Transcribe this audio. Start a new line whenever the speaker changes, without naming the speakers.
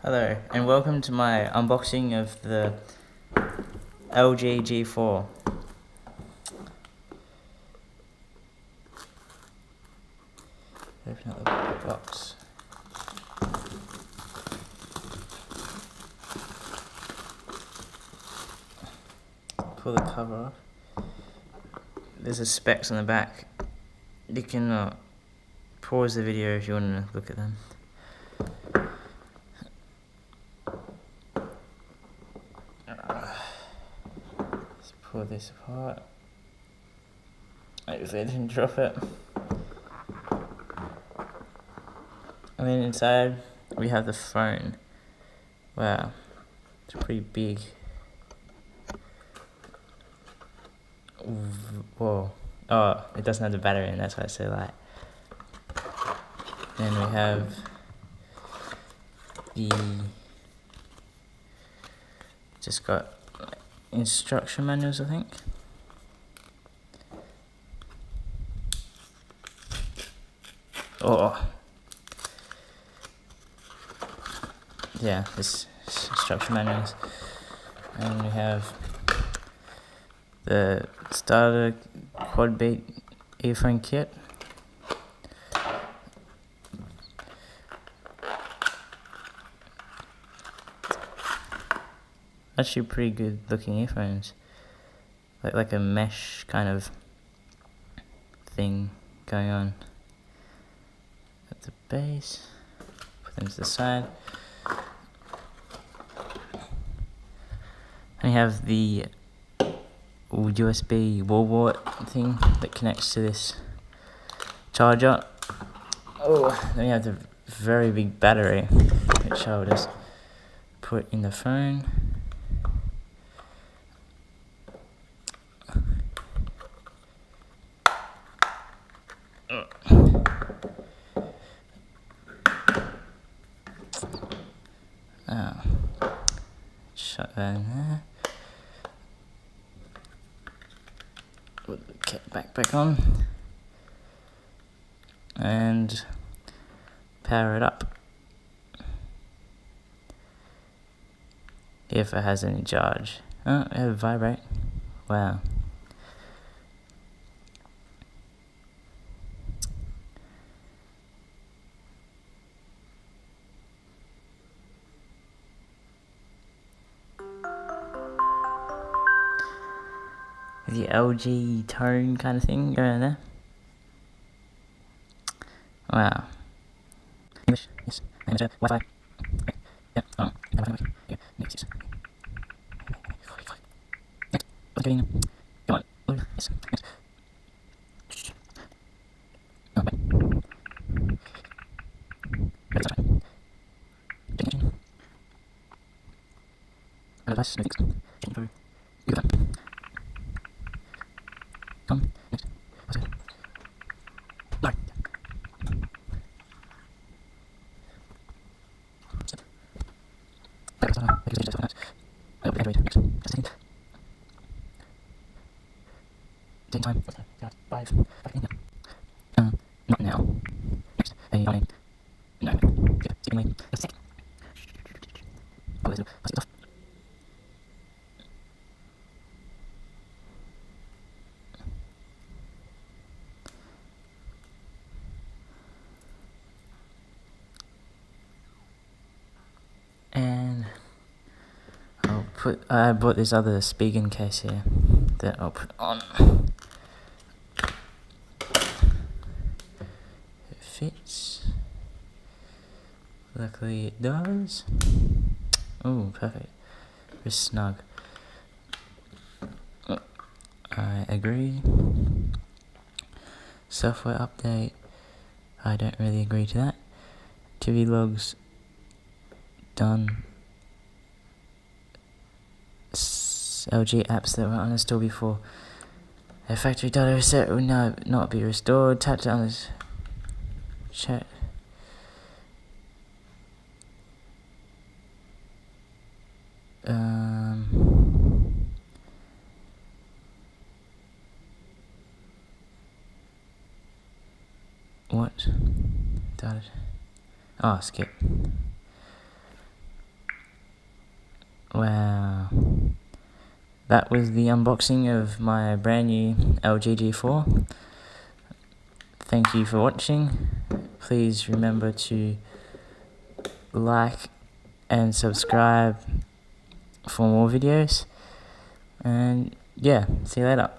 Hello, and welcome to my unboxing of the LG G4. Open up the box. Pull the cover off. There's a specs on the back. You can pause the video if you want to look at them. Let's pull this apart. Hopefully I didn't drop it. And then inside we have the phone. Wow, it's pretty big. Whoa. Oh, it doesn't have the battery in, that's why it's so light. Then we have just got instruction manuals, I think. Oh. Yeah, this instruction manuals. And we have the starter quad beat earphone kit. Actually pretty good looking earphones. Like a mesh kind of thing going on at the base. Put them to the side. And we have the USB wall wart thing that connects to this charger. Oh, then we have the very big battery, which I'll just put in the phone. Shut that in there. Put the cap back on. And power it up. If it has any charge. Oh, it will vibrate. Wow. The LG tone kind of thing going there. Wow. English, yes. Wi-Fi. Yeah. Oh, Wi-Fi. Yeah. Next, yes. Next. What's going on? Come on. Oh, yes. Next. Oh, wait. That's fine. Change engine. Device. No fix. Change for. You got that. Come. Next. What's it? No. Date time. Five. Not now. Next. Yawning. No. Good. Seemingly. Let's take. Oh, let's pass it off. And I bought this other Spigen case here that I'll put on. It fits. Luckily it does. Oh, perfect. It's snug. I agree. Software update. I don't really agree to that. TV logs done. LG apps that were uninstalled before a factory data reset will now not be restored. Tap down this chat. What? Data. Oh, skip. Wow. That was the unboxing of my brand new LG G4. Thank you for watching. Please remember to like and subscribe for more videos. And yeah, see you later.